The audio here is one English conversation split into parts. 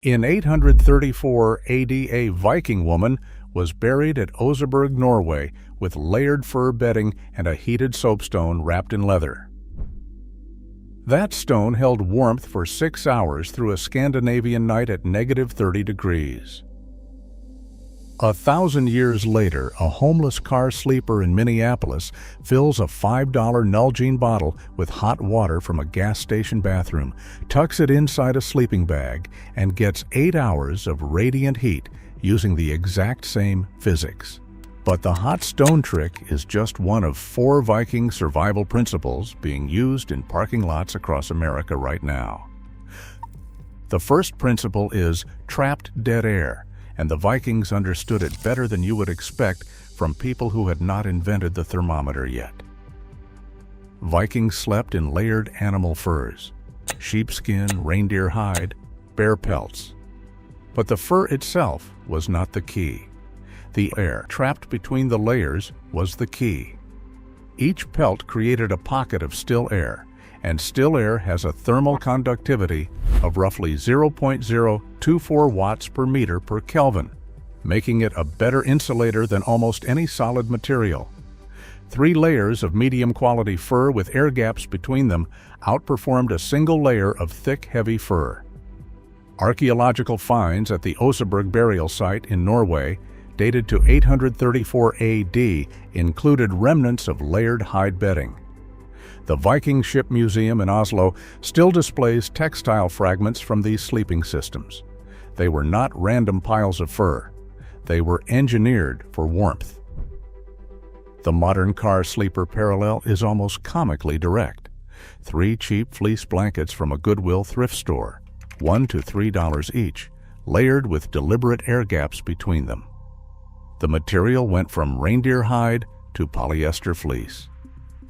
In 834 AD, a Viking woman was buried at Oseberg, Norway, with layered fur bedding and a heated soapstone wrapped in leather. That stone held warmth for 6 hours through a Scandinavian night at -30 degrees. 1,000 years later, a homeless car sleeper in Minneapolis fills a $5 Nalgene bottle with hot water from a gas station bathroom, tucks it inside a sleeping bag, and gets 8 hours of radiant heat using the exact same physics. But the hot stone trick is just one of 4 Viking survival principles being used in parking lots across America right now. The first principle is trapped dead air, and the Vikings understood it better than you would expect from people who had not invented the thermometer yet. Vikings slept in layered animal furs: sheepskin, reindeer hide, bear pelts. But the fur itself was not the key. The air trapped between the layers was the key. Each pelt created a pocket of still air, and still air has a thermal conductivity of roughly 0.024 watts per meter per Kelvin, making it a better insulator than almost any solid material. 3 layers of medium-quality fur with air gaps between them outperformed a single layer of thick, heavy fur. Archaeological finds at the Oseberg burial site in Norway, dated to 834 AD, included remnants of layered hide bedding. The Viking Ship Museum in Oslo still displays textile fragments from these sleeping systems. They were not random piles of fur. They were engineered for warmth. The modern car sleeper parallel is almost comically direct. 3 cheap fleece blankets from a Goodwill thrift store, $1 to $3 each, layered with deliberate air gaps between them. The material went from reindeer hide to polyester fleece.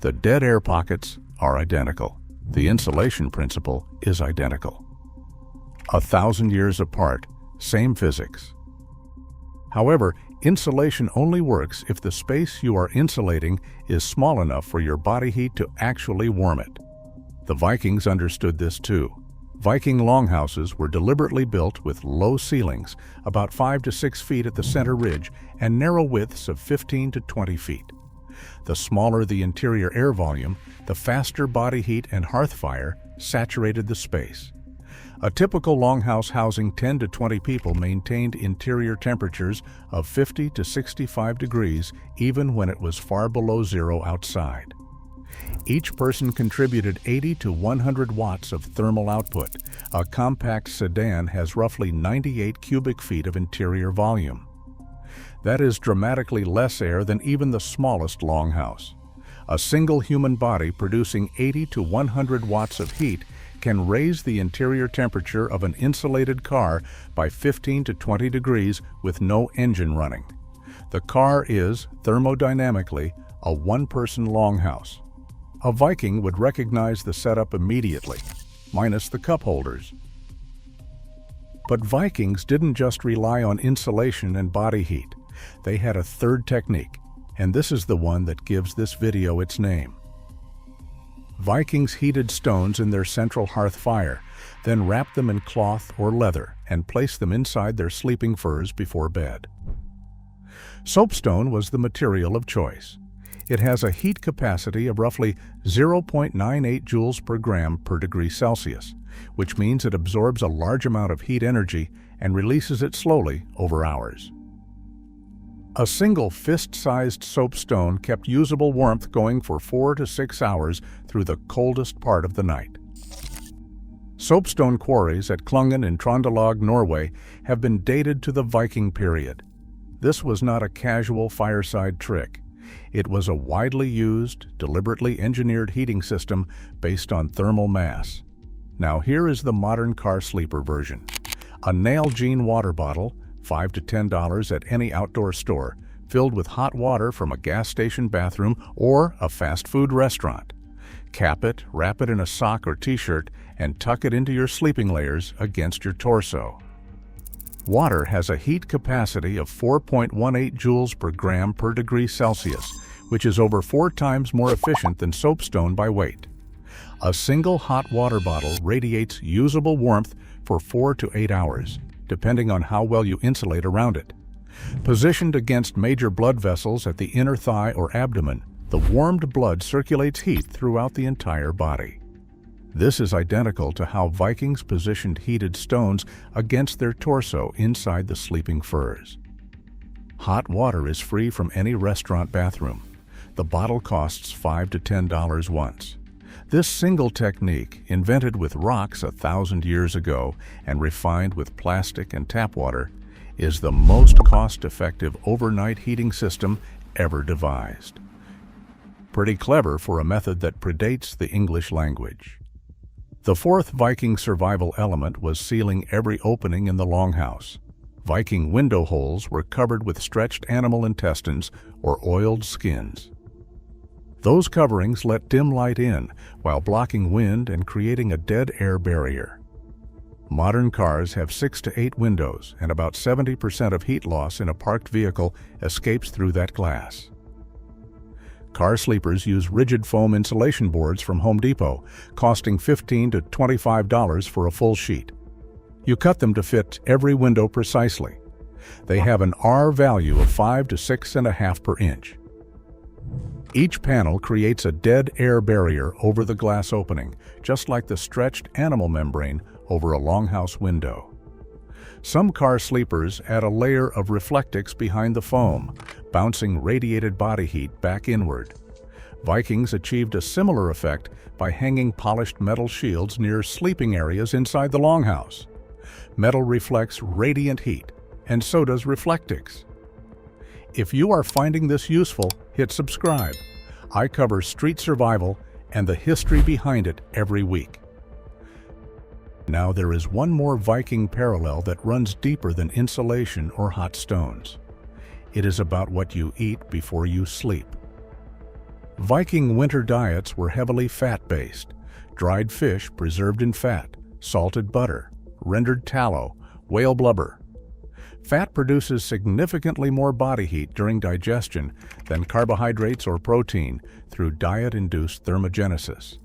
The dead air pockets are identical. The insulation principle is identical. 1,000 years apart, same physics. However, insulation only works if the space you are insulating is small enough for your body heat to actually warm it. The Vikings understood this too. Viking longhouses were deliberately built with low ceilings, about 5 to 6 feet at the center ridge, and narrow widths of 15 to 20 feet. The smaller the interior air volume, the faster body heat and hearth fire saturated the space. A typical longhouse housing 10 to 20 people maintained interior temperatures of 50 to 65 degrees even when it was far below zero outside. Each person contributed 80 to 100 watts of thermal output. A compact sedan has roughly 98 cubic feet of interior volume. That is dramatically less air than even the smallest longhouse. A single human body producing 80 to 100 watts of heat can raise the interior temperature of an insulated car by 15 to 20 degrees with no engine running. The car is, thermodynamically, a one-person longhouse. A Viking would recognize the setup immediately, minus the cup holders. But Vikings didn't just rely on insulation and body heat. They had a third technique, and this is the one that gives this video its name. Vikings heated stones in their central hearth fire, then wrapped them in cloth or leather and placed them inside their sleeping furs before bed. Soapstone was the material of choice. It has a heat capacity of roughly 0.98 joules per gram per degree Celsius, which means it absorbs a large amount of heat energy and releases it slowly over hours. A single fist-sized soapstone kept usable warmth going for 4 to 6 hours through the coldest part of the night. Soapstone quarries at Klungen in Trøndelag, Norway, have been dated to the Viking period. This was not a casual fireside trick. It was a widely used, deliberately engineered heating system based on thermal mass. Now here is the modern car sleeper version. A Nalgene water bottle, $5 to $10 at any outdoor store, filled with hot water from a gas station bathroom or a fast food restaurant. Cap it, wrap it in a sock or t-shirt, and tuck it into your sleeping layers against your torso. Water has a heat capacity of 4.18 joules per gram per degree Celsius, which is over 4 times more efficient than soapstone by weight. A single hot water bottle radiates usable warmth for 4 to 8 hours, depending on how well you insulate around it. Positioned against major blood vessels at the inner thigh or abdomen, the warmed blood circulates heat throughout the entire body. This is identical to how Vikings positioned heated stones against their torso inside the sleeping furs. Hot water is free from any restaurant bathroom. The bottle costs $5 to $10 once. This single technique, invented with rocks 1,000 years ago and refined with plastic and tap water, is the most cost-effective overnight heating system ever devised. Pretty clever for a method that predates the English language. The fourth Viking survival element was sealing every opening in the Longhouse. Viking window holes were covered with stretched animal intestines or oiled skins. Those coverings let dim light in while blocking wind and creating a dead air barrier. Modern cars have 6 to 8 windows, and about 70% of heat loss in a parked vehicle escapes through that glass. Car sleepers use rigid foam insulation boards from Home Depot, costing $15 to $25 for a full sheet. You cut them to fit every window precisely. They have an R value of 5 to 6.5 per inch. Each panel creates a dead air barrier over the glass opening, just like the stretched animal membrane over a Longhouse window. Some car sleepers add a layer of reflectix behind the foam, bouncing radiated body heat back inward. Vikings achieved a similar effect by hanging polished metal shields near sleeping areas inside the Longhouse. Metal reflects radiant heat, and so does reflectix. If you are finding this useful, hit subscribe. I cover street survival and the history behind it every week. Now there is one more Viking parallel that runs deeper than insulation or hot stones. It is about what you eat before you sleep. Viking winter diets were heavily fat-based: dried fish preserved in fat, salted butter, rendered tallow, whale blubber. Fat produces significantly more body heat during digestion than carbohydrates or protein through diet-induced thermogenesis.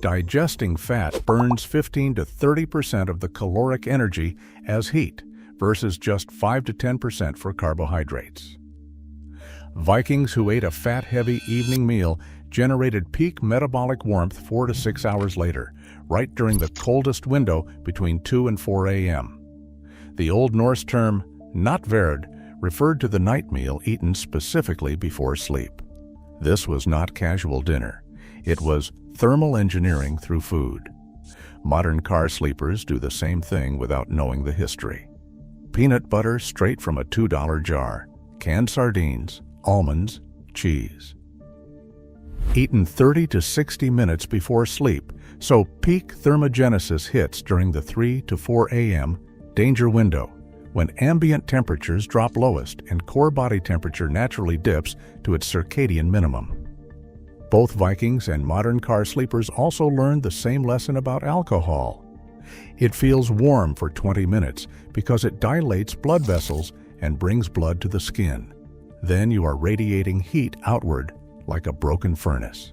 Digesting fat burns 15 to 30% of the caloric energy as heat versus just 5 to 10% for carbohydrates. Vikings who ate a fat-heavy evening meal generated peak metabolic warmth 4 to 6 hours later, right during the coldest window between 2 and 4 a.m. The Old Norse term nattverd referred to the night meal eaten specifically before sleep. This was not casual dinner. It was thermal engineering through food. Modern car sleepers do the same thing without knowing the history. Peanut butter straight from a $2 jar, canned sardines, almonds, cheese. Eaten 30 to 60 minutes before sleep, so peak thermogenesis hits during the 3 to 4 a.m. danger window, when ambient temperatures drop lowest and core body temperature naturally dips to its circadian minimum. Both Vikings and modern car sleepers also learned the same lesson about alcohol. It feels warm for 20 minutes because it dilates blood vessels and brings blood to the skin. Then you are radiating heat outward like a broken furnace.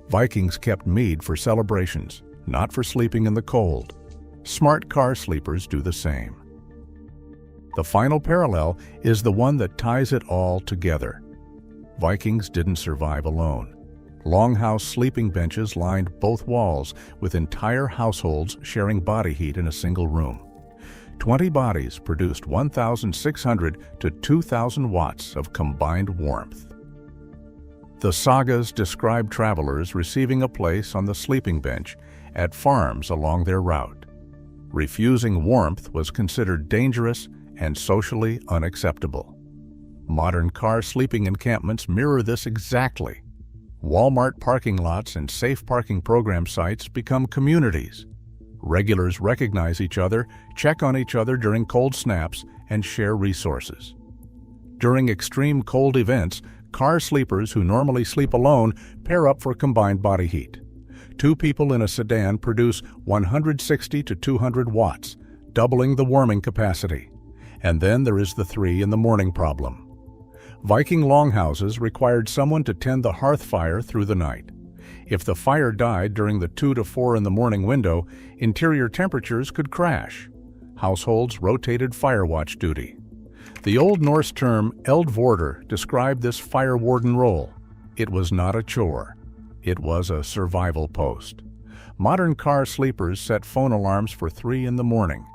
Vikings kept mead for celebrations, not for sleeping in the cold. Smart car sleepers do the same. The final parallel is the one that ties it all together. Vikings didn't survive alone. Longhouse sleeping benches lined both walls, with entire households sharing body heat in a single room. 20 bodies produced 1,600 to 2,000 watts of combined warmth. The sagas describe travelers receiving a place on the sleeping bench at farms along their route. Refusing warmth was considered dangerous and socially unacceptable. Modern car sleeping encampments mirror this exactly. Walmart parking lots and safe parking program sites become communities. Regulars recognize each other, check on each other during cold snaps, and share resources. During extreme cold events, car sleepers who normally sleep alone pair up for combined body heat. 2 people in a sedan produce 160 to 200 watts, doubling the warming capacity. And then there is the 3 in the morning problem. Viking longhouses required someone to tend the hearth fire through the night. If the fire died during the 2 to 4 in the morning window, interior temperatures could crash. Households rotated fire watch duty. The Old Norse term eldvorder described this fire warden role. It was not a chore. It was a survival post. Modern car sleepers set phone alarms for 3 in the morning.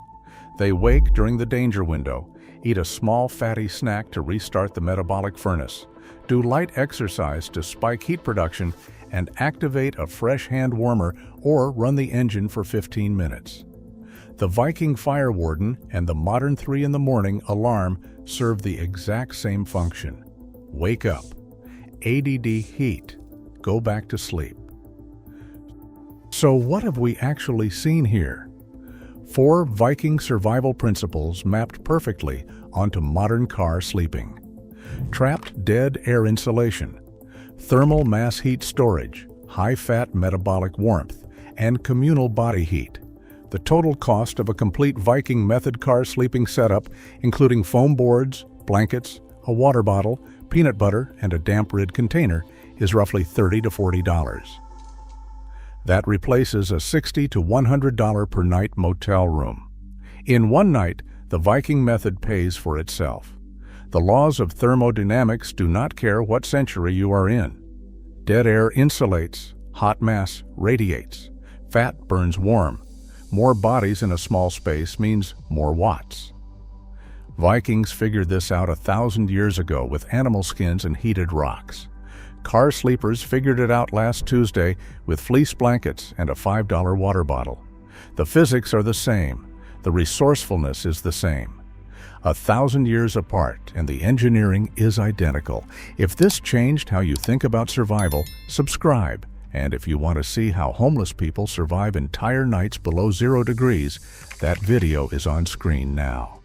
They wake during the danger window, eat a small fatty snack to restart the metabolic furnace, do light exercise to spike heat production, and activate a fresh hand warmer or run the engine for 15 minutes. The Viking fire warden and the modern 3 in the morning alarm serve the exact same function. Wake up. ADD heat. Go back to sleep. So what have we actually seen here? 4 Viking survival principles mapped perfectly onto modern car sleeping. Trapped dead air insulation, thermal mass heat storage, high-fat metabolic warmth, and communal body heat. The total cost of a complete Viking method car sleeping setup, including foam boards, blankets, a water bottle, peanut butter, and a damp rid container, is roughly $30 to $40. That replaces a $60 to $100 per night motel room. In one night, the Viking method pays for itself. The laws of thermodynamics do not care what century you are in. Dead air insulates, hot mass radiates, fat burns warm. More bodies in a small space means more watts. Vikings figured this out 1,000 years ago with animal skins and heated rocks. Car sleepers figured it out last Tuesday with fleece blankets and a $5 water bottle. The physics are the same. The resourcefulness is the same. 1,000 years apart, and the engineering is identical. If this changed how you think about survival, subscribe. And if you want to see how homeless people survive entire nights below 0 degrees, that video is on screen now.